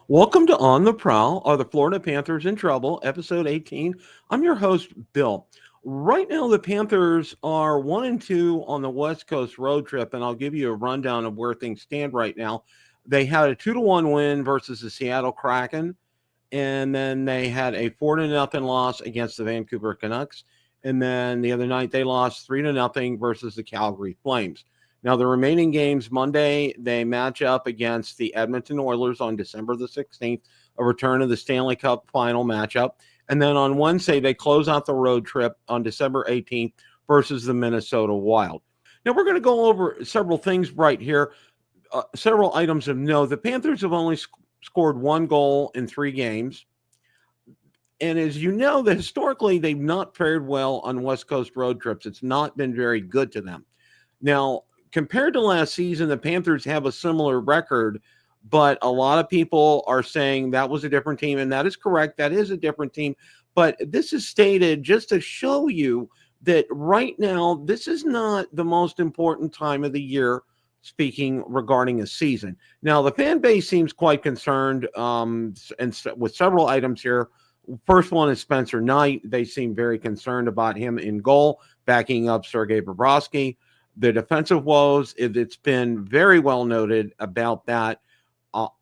Welcome to On the Prowl. Are the Florida Panthers in trouble? Episode 18. I'm your host, Bill. Right now, the Panthers are 1-2 on the West Coast road trip, and I'll give you a rundown of where things stand right now. They had a 2-1 win versus the Seattle Kraken, and then they had a 4-0 loss against the Vancouver Canucks. And then the other night, they lost 3-0 versus the Calgary Flames. Now, the remaining games Monday, they match up against the Edmonton Oilers on December the 16th, a return of the Stanley Cup final matchup. And then on Wednesday, they close out the road trip on December 18th versus the Minnesota Wild. Now, we're going to go over several things right here, several items of note. The Panthers have only scored one goal in 3 games. And as you know, that historically, they've not fared well on West Coast road trips. It's not been very good to them. Now, compared to last season, the Panthers have a similar record, but a lot of people are saying that was a different team, and that is correct. That is a different team. But this is stated just to show you that right now, this is not the most important time of the year, speaking regarding a season. Now, the fan base seems quite concerned and with several items here. First one is Spencer Knight. They seem very concerned about him in goal, backing up Sergei Bobrovsky. The defensive woes, it's been very well noted about that.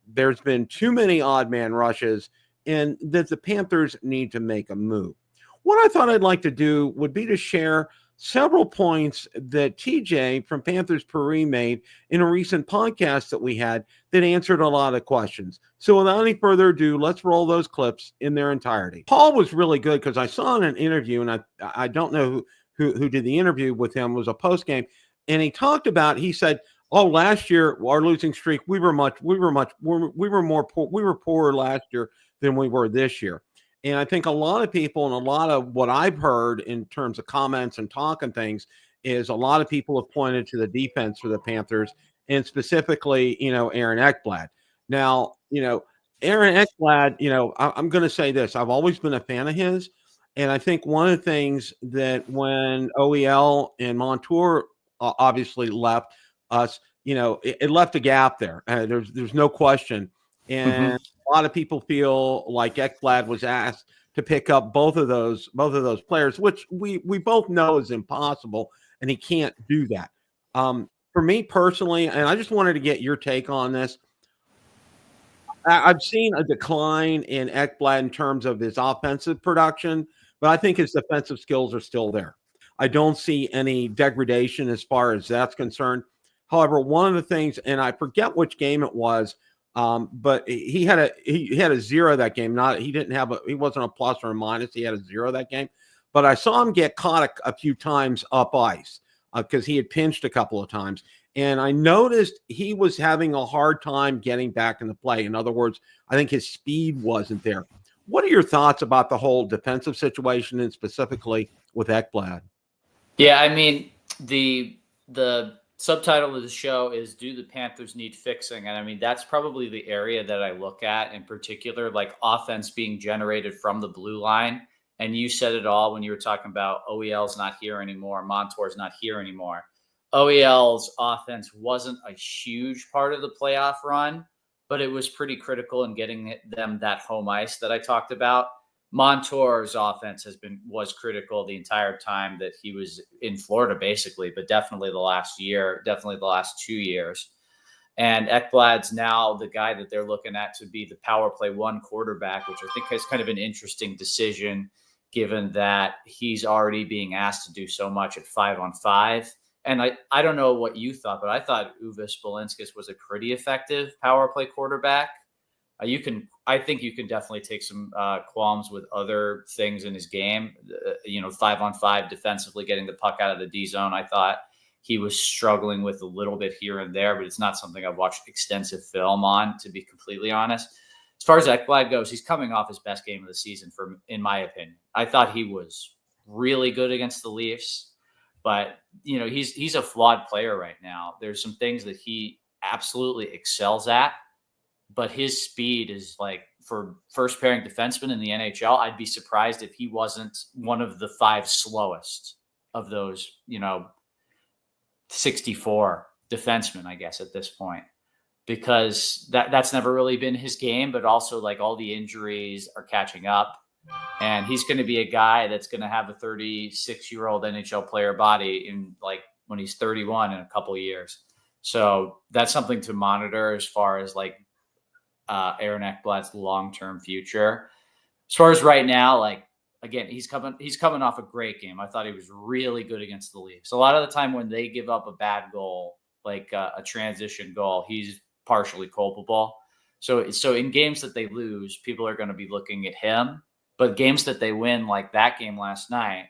There's been too many odd man rushes, and that the Panthers need to make a move. What I thought I'd like to do would be to share several points that TJ from Panthers Pourri made in a recent podcast that we had that answered a lot of questions. So without any further ado, let's roll those clips in their entirety. Paul was really good because I saw in an interview, and I don't know who did the interview with him, was a post game, and he talked about, he said, "Oh, last year our losing streak, we were poorer last year than we were this year." And I think a lot of people, and a lot of what I've heard in terms of comments and talk and things, is a lot of people have pointed to the defense for the Panthers, and specifically, Aaron Ekblad. Now, Aaron Ekblad, I'm going to say this: I've always been a fan of his, and I think one of the things that when OEL and Montour obviously left us, it left a gap there. There's no question. And a lot of people feel like Ekblad was asked to pick up both of those players, which we both know is impossible, and he can't do that. For me personally, and I just wanted to get your take on this. I've seen a decline in Ekblad in terms of his offensive production, but I think his defensive skills are still there. I don't see any degradation as far as that's concerned. However, one of the things, and I forget which game it was, but he had a 0 that game. He wasn't a plus or a minus. He had a 0 that game. But I saw him get caught a few times up ice because he had pinched a couple of times. And I noticed he was having a hard time getting back in the play. In other words, I think his speed wasn't there. What are your thoughts about the whole defensive situation, and specifically with Ekblad? Yeah, I mean, the subtitle of the show is "Do the Panthers Need Fixing?" And I mean, that's probably the area that I look at in particular, like offense being generated from the blue line. And you said it all when you were talking about OEL's not here anymore, Montour's not here anymore. OEL's offense wasn't a huge part of the playoff run, but it was pretty critical in getting them that home ice that I talked about. Montour's offense was critical the entire time that he was in Florida, basically, but definitely the last year, definitely the last 2 years. And Ekblad's now the guy that they're looking at to be the power play 1 quarterback, which I think is kind of an interesting decision, given that he's already being asked to do so much at 5-on-5. And I don't know what you thought, but I thought Uwe Smolinskis was a pretty effective power play quarterback. I think you can definitely take some qualms with other things in his game. 5-on-5 defensively, getting the puck out of the D zone. I thought he was struggling with a little bit here and there, but it's not something I've watched extensive film on, to be completely honest. As far as Ekblad goes, he's coming off his best game of the season, in my opinion. I thought he was really good against the Leafs, but he's a flawed player right now. There's some things that he absolutely excels at, but his speed is like, for first pairing defenseman in the NHL, I'd be surprised if he wasn't one of the 5 slowest of those, 64 defensemen, I guess, at this point. because that's never really been his game, but also like all the injuries are catching up. And he's going to be a guy that's going to have a 36-year-old NHL player body in like when he's 31 in a couple of years. So that's something to monitor as far as like Aaron Ekblad's long-term future. As far as right now, like, again, he's coming off a great game. I thought he was really good against the Leafs. A lot of the time when they give up a bad goal, like a transition goal, he's partially culpable. So in games that they lose, people are going to be looking at him. But games that they win, like that game last night,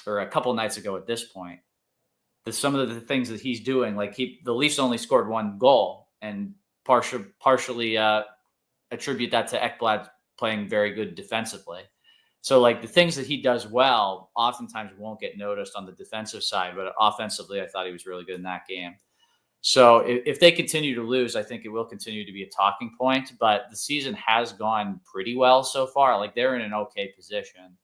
or a couple nights ago at this point, some of the things that he's doing, like the Leafs only scored one goal, and partially attribute that to Ekblad playing very good defensively. So like the things that he does well, oftentimes won't get noticed on the defensive side, but offensively, I thought he was really good in that game. So if they continue to lose, I think it will continue to be a talking point, but the season has gone pretty well so far. Like they're in an okay position.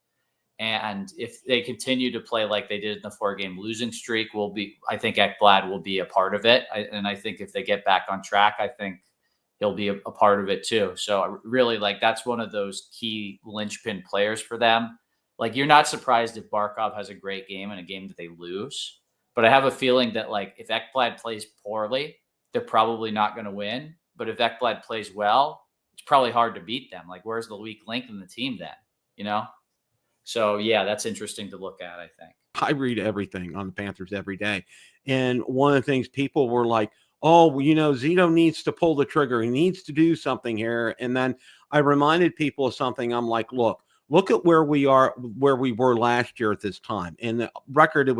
And if they continue to play like they did in the 4-game losing streak, I think Ekblad will be a part of it. And I think if they get back on track, I think he'll be a part of it too. So really, like, that's one of those key linchpin players for them. Like, you're not surprised if Barkov has a great game in a game that they lose. But I have a feeling that, like, if Ekblad plays poorly, they're probably not going to win. But if Ekblad plays well, it's probably hard to beat them. Like, where's the weak link in the team then? You know? So, yeah, that's interesting to look at, I think. I read everything on the Panthers every day. And one of the things people were like, oh, well, Zito needs to pull the trigger. He needs to do something here. And then I reminded people of something. I'm like, look at where we were last year at this time. And the record,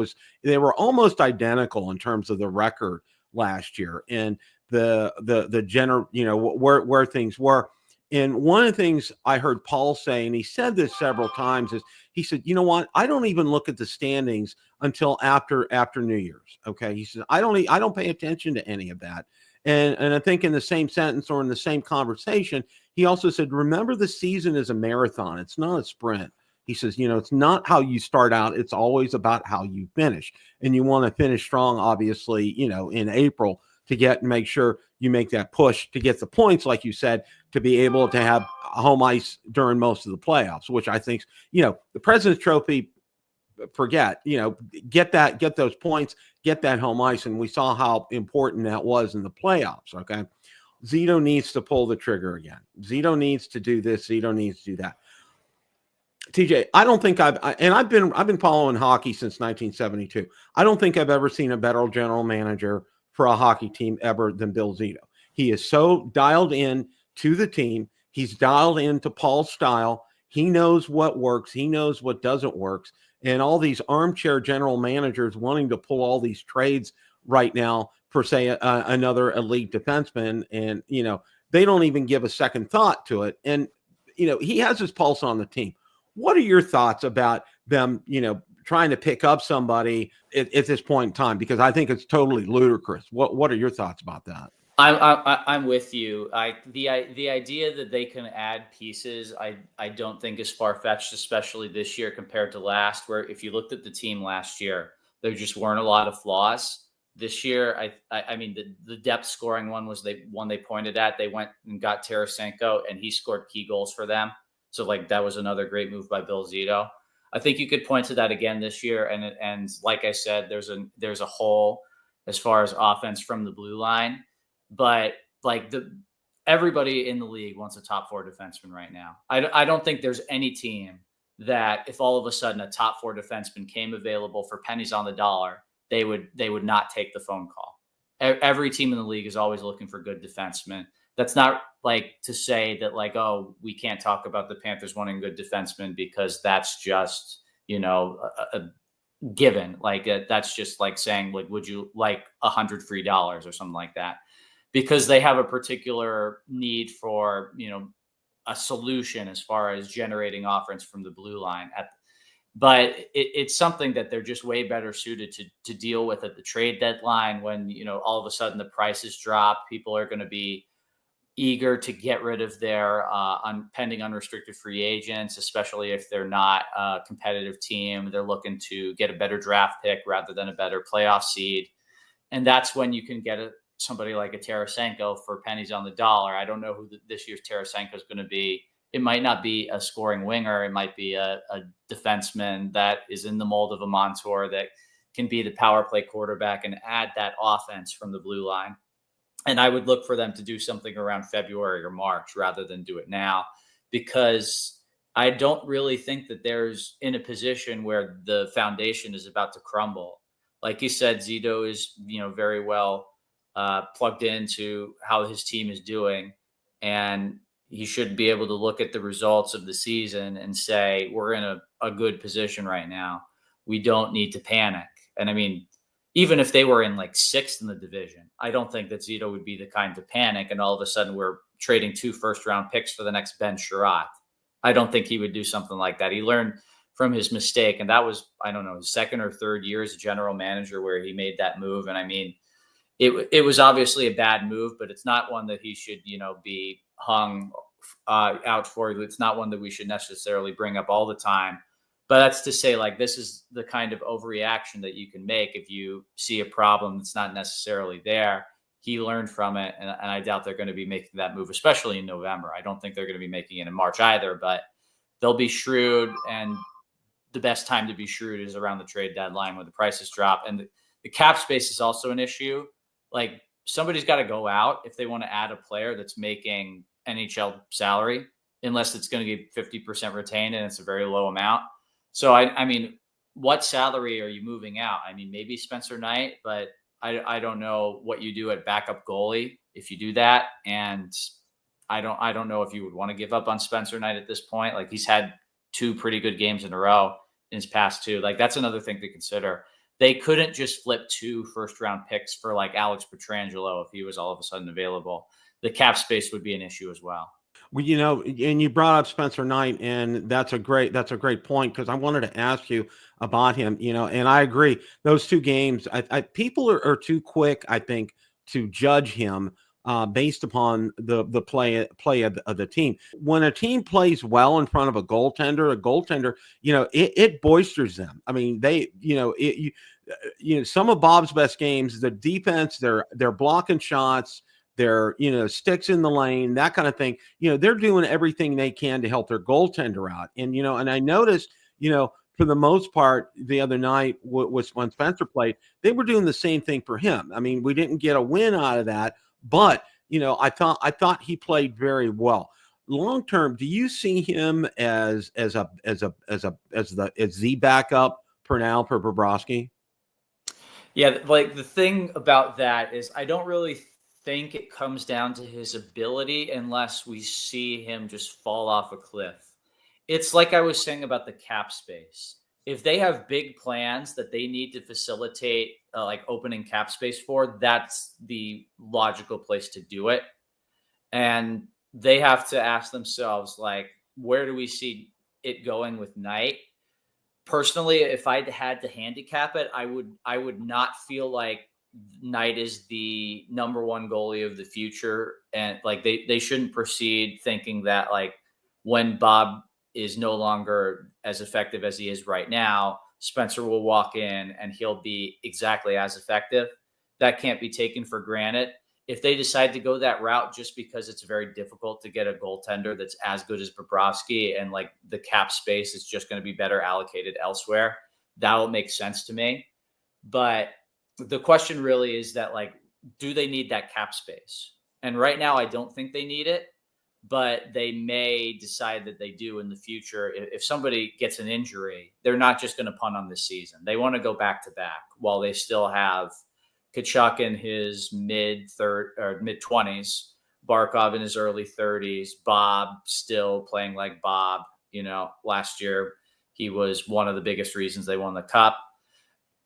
they were almost identical in terms of the record last year and the general, where things were. And one of the things I heard Paul say, and he said this several times, is he said, you know what? I don't even look at the standings until after New Year's. Okay. He said, I don't pay attention to any of that. And I think in the same sentence or in the same conversation, he also said, remember, the season is a marathon. It's not a sprint. He says, it's not how you start out. It's always about how you finish. And you want to finish strong, obviously, in April to make sure you make that push to get the points, like you said, to be able to have home ice during most of the playoffs, which I think, the President's Trophy, forget, get those points, get that home ice. And we saw how important that was in the playoffs. Okay. Zito needs to pull the trigger again. Zito needs to do this. Zito needs to do that. TJ, I don't think I've been following hockey since 1972. I don't think I've ever seen a better general manager for a hockey team ever than Bill Zito. He is so dialed in to the team. He's dialed into Paul's style. He knows what works. He knows what doesn't work. And all these armchair general managers wanting to pull all these trades right now for, say, another elite defenseman. And, they don't even give a second thought to it. And, he has his pulse on the team. What are your thoughts about them, trying to pick up somebody at this point in time? Because I think it's totally ludicrous. What are your thoughts about that? I'm with you. The idea that they can add pieces, I don't think is far-fetched, especially this year compared to last, where if you looked at the team last year, there just weren't a lot of flaws. This year, I mean, the depth scoring one was one they pointed at. They went and got Tarasenko, and he scored key goals for them. So, like, that was another great move by Bill Zito. I think you could point to that again this year. And like I said, there's a hole as far as offense from the blue line. But like everybody in the league wants a top 4 defenseman right now. I don't think there's any team that if all of a sudden a top 4 defenseman came available for pennies on the dollar, they would not take the phone call. Every team in the league is always looking for good defensemen. That's not like to say that, like, oh, we can't talk about the Panthers wanting good defensemen because that's just, a given. Like, that's just like saying, like, would you like $100 free or something like that? Because they have a particular need for, a solution as far as generating offense from the blue line. But it's something that they're just way better suited to deal with at the trade deadline when, all of a sudden the prices drop. People are going to be eager to get rid of their pending unrestricted free agents, especially if they're not a competitive team. They're looking to get a better draft pick rather than a better playoff seed. And that's when you can get somebody like a Tarasenko for pennies on the dollar. I don't know who this year's Tarasenko is going to be. It might not be a scoring winger. It might be a defenseman that is in the mold of a Montour that can be the power play quarterback and add that offense from the blue line. And I would look for them to do something around February or March rather than do it now, because I don't really think that there's in a position where the foundation is about to crumble. Like you said, Zito is, very well plugged into how his team is doing. And he should be able to look at the results of the season and say, we're in a good position right now. We don't need to panic. And I mean, even if they were in like 6th in the division, I don't think that Zito would be the kind to panic. And all of a sudden we're trading 2 first-round picks for the next Ben Sherratt. I don't think he would do something like that. He learned from his mistake. And that was, I don't know, his 2nd or 3rd year as a general manager where he made that move. And I mean, it was obviously a bad move, but it's not one that he should, be hung out for. It's not one that we should necessarily bring up all the time. But that's to say, like, this is the kind of overreaction that you can make if you see a problem that's not necessarily there. He learned from it, and I doubt they're going to be making that move, especially in November. I don't think they're going to be making it in March either, but they'll be shrewd, and the best time to be shrewd is around the trade deadline when the prices drop. And the cap space is also an issue. Like, somebody's got to go out if they want to add a player that's making NHL salary, unless it's going to get 50% retained and it's a very low amount. So, I mean, what salary are you moving out? I mean, maybe Spencer Knight, but I don't know what you do at backup goalie if you do that. And I don't know if you would want to give up on Spencer Knight at this point. Like, he's had 2 pretty good games in a row in his past 2. Like, that's another thing to consider. They couldn't just flip 2 first-round picks for like Alex Pietrangelo if he was all of a sudden available. The cap space would be an issue as well. Well, and you brought up Spencer Knight, and that's a great point, because I wanted to ask you about him. And I agree. Those 2 games, people are too quick, I think, to judge him based upon the play of the team. When a team plays well in front of a goaltender, it boisters them. I mean, they, some of Bob's best games, the defense, they're blocking shots. They're, sticks in the lane, that kind of thing. They're doing everything they can to help their goaltender out. And, and I noticed, for the most part, the other night was when Spencer played, they were doing the same thing for him. I mean, we didn't get a win out of that, but, I thought he played very well. Long term, do you see him as the backup for now for Bobrovsky? Yeah, like, the thing about that is I don't really think it comes down to his ability unless we see him just fall off a cliff. It's like I was saying about the cap space. If they have big plans that they need to facilitate like opening cap space for, that's the logical place to do it. And they have to ask themselves, like, where do we see it going with Knight? Personally, if I had to handicap it, I would not feel like Knight is the number 1 goalie of the future. And like, they shouldn't proceed thinking that, like, when Bob is no longer as effective as he is right now, Spencer will walk in and he'll be exactly as effective. That can't be taken for granted. If they decide to go that route just because it's very difficult to get a goaltender that's as good as Bobrovsky, and like the cap space is just going to be better allocated elsewhere, that'll make sense to me. But the question really is that, like, do they need that cap space? And right now, I don't think they need it, but they may decide that they do in the future. If somebody gets an injury, they're not just going to punt on this season. They want to go back to back while they still have Tkachuk in his mid-20s, Barkov in his early 30s, Bob still playing like Bob. Last year, he was one of the biggest reasons they won the Cup.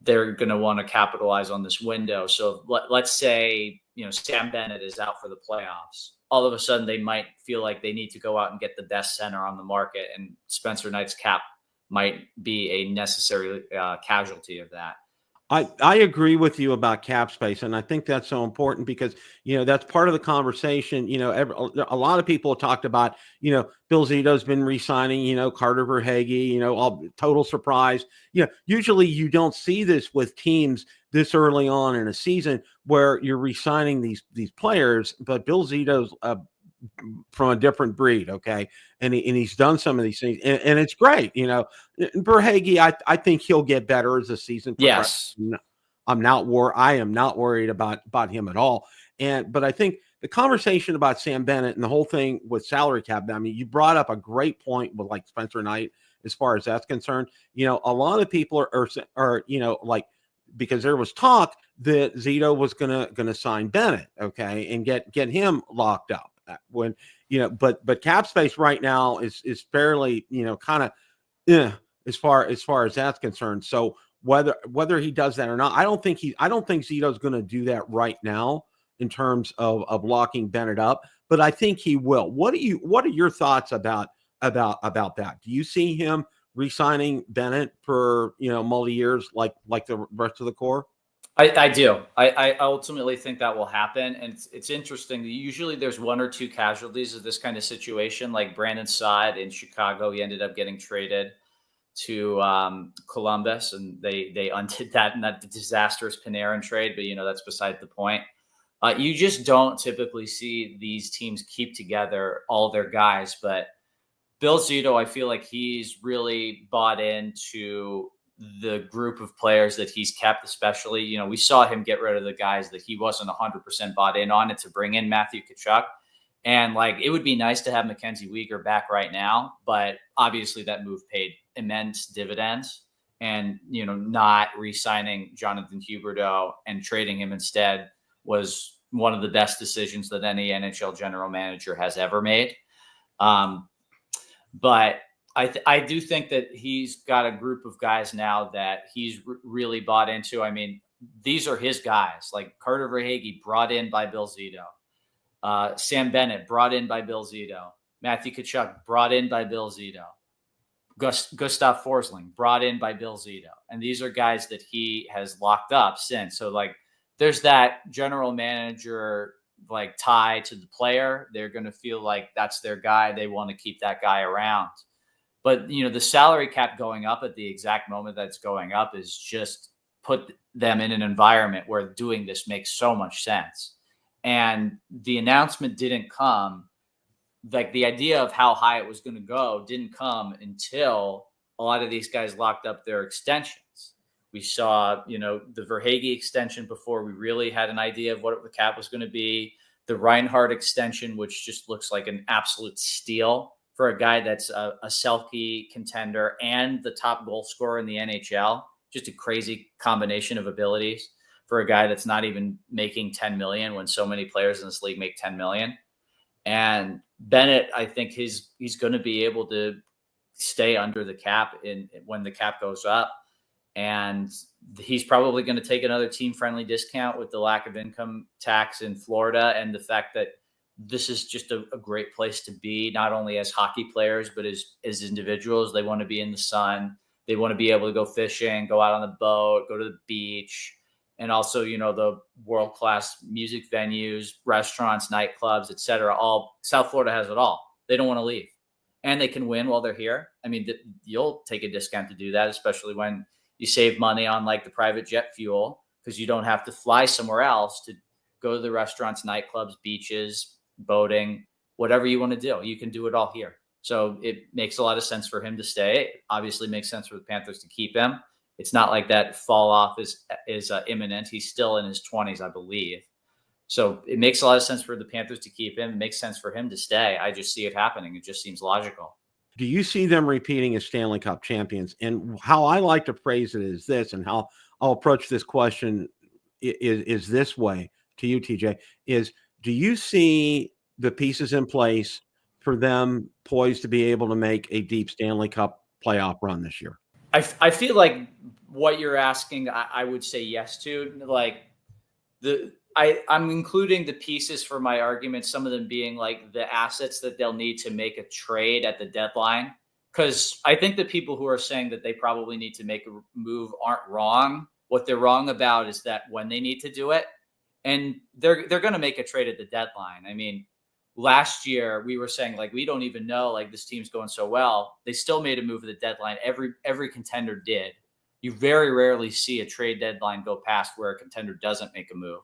They're going to want to capitalize on this window. So let's say, Sam Bennett is out for the playoffs. All of a sudden, they might feel like they need to go out and get the best center on the market, and Spencer Knight's cap might be a necessary casualty of that. I agree with you about cap space, and I think that's so important because, that's part of the conversation. A lot of people talked about, Bill Zito's been re-signing, Carter Verhaeghe, all total surprise. Usually you don't see this with teams this early on in a season where you're re-signing these players, but Bill Zito's from a different breed, okay, and he's done some of these things, and it's great, you know. Verhage, I think he'll get better as the season progresses. Yes. I am not worried about him at all. But I think the conversation about Sam Bennett and the whole thing with salary cap, I mean, you brought up a great point with like Spencer Knight as far as that's concerned. You know, a lot of people are you know, like, because there was talk that Zito was gonna sign Bennett, okay, and get him locked up when, you know, but cap space right now is fairly, you know, kind of as far as that's concerned. So whether he does that or not, I don't think Zito's going to do that right now in terms of locking Bennett up, but I think he will. What are your thoughts about that? Do you see him re-signing Bennett for, you know, multi years like the rest of the core? I do. I ultimately think that will happen. And it's interesting. Usually there's one or two casualties of this kind of situation, like Brandon Saad in Chicago. He ended up getting traded to Columbus, and they undid that in that disastrous Panarin trade. But, you know, that's beside the point. You just don't typically see these teams keep together all their guys. But Bill Zito, I feel like he's really bought into the group of players that he's kept, especially, you know, we saw him get rid of the guys that he wasn't 100% bought in on, and to bring in Matthew Tkachuk. And like, it would be nice to have Mackenzie Weegar back right now, but obviously that move paid immense dividends. And, you know, not re-signing Jonathan Huberdeau and trading him instead was one of the best decisions that any NHL general manager has ever made. But I do think that he's got a group of guys now that he's really bought into. I mean, these are his guys, like Carter Verhaeghe, brought in by Bill Zito. Sam Bennett, brought in by Bill Zito. Matthew Tkachuk, brought in by Bill Zito. Gustav Forsling, brought in by Bill Zito. And these are guys that he has locked up since. So, like, there's that general manager like tie to the player. They're going to feel like that's their guy. They want to keep that guy around. But, you know, the salary cap going up at the exact moment that's going up is just put them in an environment where doing this makes so much sense. And the announcement didn't come, like the idea of how high it was going to go didn't come until a lot of these guys locked up their extensions. We saw, you know, the Verhaeghe extension before we really had an idea of what the cap was going to be. The Reinhart extension, which just looks like an absolute steal for a guy that's a Selke contender and the top goal scorer in the NHL. Just a crazy combination of abilities for a guy that's not even making 10 million when so many players in this league make 10 million. And Bennett, I think he's going to be able to stay under the cap when the cap goes up. And he's probably going to take another team-friendly discount with the lack of income tax in Florida and the fact that this is just a great place to be, not only as hockey players, but as individuals. They want to be in the sun. They want to be able to go fishing, go out on the boat, go to the beach. And also, you know, the world-class music venues, restaurants, nightclubs, etc. All South Florida has it all. They don't want to leave. And they can win while they're here. I mean, you'll take a discount to do that, especially when you save money on like the private jet fuel, because you don't have to fly somewhere else to go to the restaurants, nightclubs, beaches, boating, whatever you want to do. You can do it all here. So it makes a lot of sense for him to stay. It obviously makes sense for the Panthers to keep him. It's not like that fall off is imminent. He's still in his 20s, I believe. So it makes a lot of sense for the Panthers to keep him. It makes sense for him to stay. I just see it happening. It just seems logical. Do you see them repeating as Stanley Cup champions? And how I like to phrase it is this, and how I'll approach this question is this way to you, TJ, is do you see the pieces in place for them poised to be able to make a deep Stanley Cup playoff run this year? I feel like what you're asking, I would say yes to. Like I'm including the pieces for my argument, some of them being like the assets that they'll need to make a trade at the deadline. Because I think the people who are saying that they probably need to make a move aren't wrong. What they're wrong about is that when they need to do it, and they're going to make a trade at the deadline. I mean, last year we were saying like, we don't even know, like this team's going so well. They still made a move at the deadline. Every contender did. you very rarely see a trade deadline go past where a contender doesn't make a move.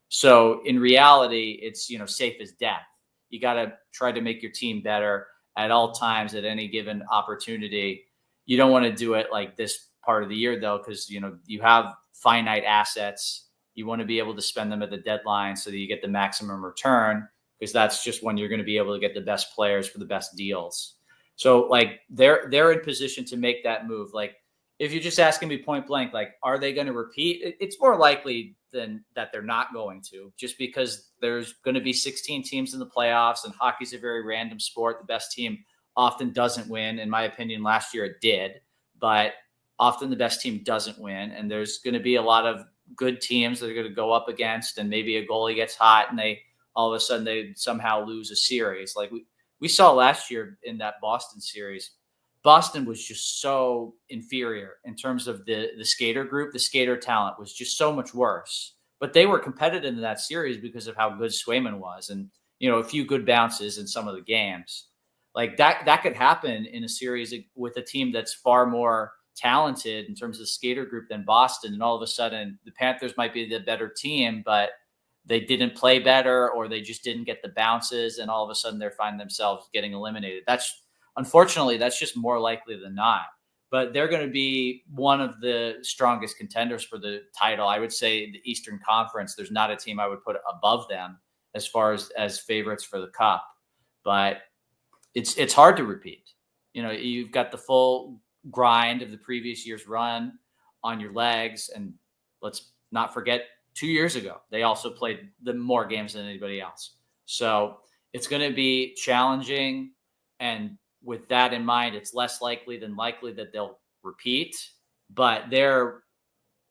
So in reality, it's, safe as death. You got to try to make your team better at all times at any given opportunity. You don't want to do it like this part of the year, though, because, you have finite assets. You want to be able to spend them at the deadline so that you get the maximum return, because that's just when you're going to be able to get the best players for the best deals. So like they're in position to make that move. Like, if you're just asking me point blank, like, are they going to repeat? It's more likely than that they're not going to, just because there's going to be 16 teams in the playoffs, and hockey's a very random sport. The best team often doesn't win. In my opinion, last year it did, but often the best team doesn't win. And there's going to be a lot of good teams that are going to go up against, and maybe a goalie gets hot and all of a sudden they somehow lose a series. Like we saw last year in that Boston series. Boston was just so inferior in terms of the skater group. The skater talent was just so much worse, but they were competitive in that series because of how good Swayman was, and a few good bounces in some of the games. Like that could happen in a series with a team that's far more talented in terms of the skater group than Boston, and all of a sudden the Panthers might be the better team, but they didn't play better, or they just didn't get the bounces, and all of a sudden they're finding themselves getting eliminated. Unfortunately, that's just more likely than not. But they're going to be one of the strongest contenders for the title. I would say the Eastern Conference, there's not a team I would put above them as far as favorites for the cup. But it's hard to repeat. You've got the full grind of the previous year's run on your legs. And let's not forget, 2 years ago, they also played the more games than anybody else. So it's going to be challenging. And with that in mind, it's less likely than likely that they'll repeat, but they're,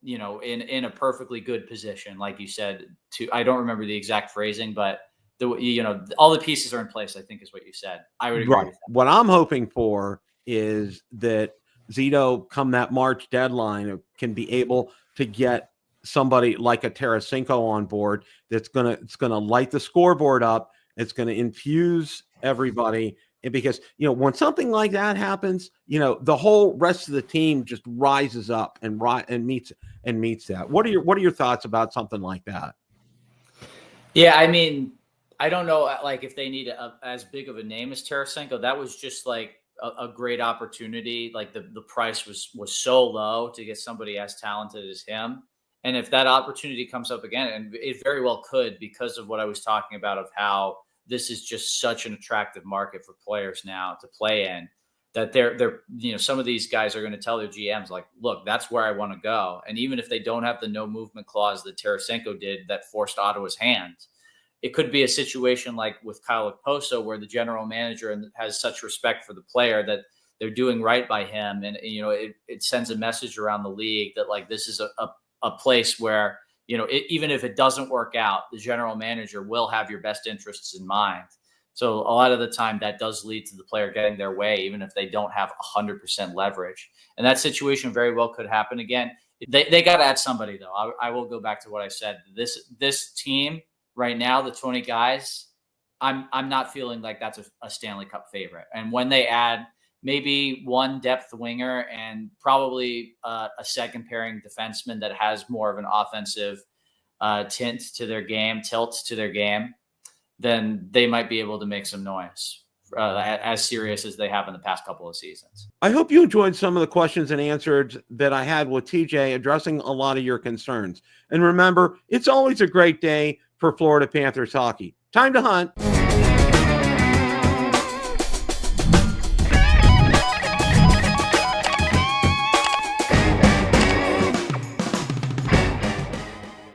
in a perfectly good position. Like you said, I don't remember the exact phrasing, but all the pieces are in place, I think is what you said. I would agree with that. What I'm hoping for is that Zito, come that March deadline, can be able to get somebody like a Tarasenko on board it's gonna light the scoreboard up. It's going to infuse everybody. And because, when something like that happens, the whole rest of the team just rises up and meets that. What are your thoughts about something like that? Yeah, I mean, I don't know, like, if they need as big of a name as Tarasenko. That was just like a great opportunity. Like the price was so low to get somebody as talented as him. And if that opportunity comes up again, and it very well could, because of what I was talking about, of how this is just such an attractive market for players now to play in, that they're some of these guys are going to tell their GMs, like, look, that's where I want to go. And even if they don't have the no movement clause that Tarasenko did that forced Ottawa's hand, it could be a situation like with Kyle Okposo, where the general manager has such respect for the player that they're doing right by him. And, it sends a message around the league that, like, this is a place where, even if it doesn't work out, the general manager will have your best interests in mind. So a lot of the time that does lead to the player getting their way, even if they don't have 100% leverage. And that situation very well could happen again. They got to add somebody, though. I will go back to what I said. This team right now, the 20 guys, I'm not feeling like that's a Stanley Cup favorite. And when they add maybe one depth winger and probably a second pairing defenseman that has more of an offensive tilt to their game, then they might be able to make some noise, as serious as they have in the past couple of seasons. I hope you enjoyed some of the questions and answers that I had with TJ, addressing a lot of your concerns. And remember, it's always a great day for Florida Panthers hockey. Time to hunt.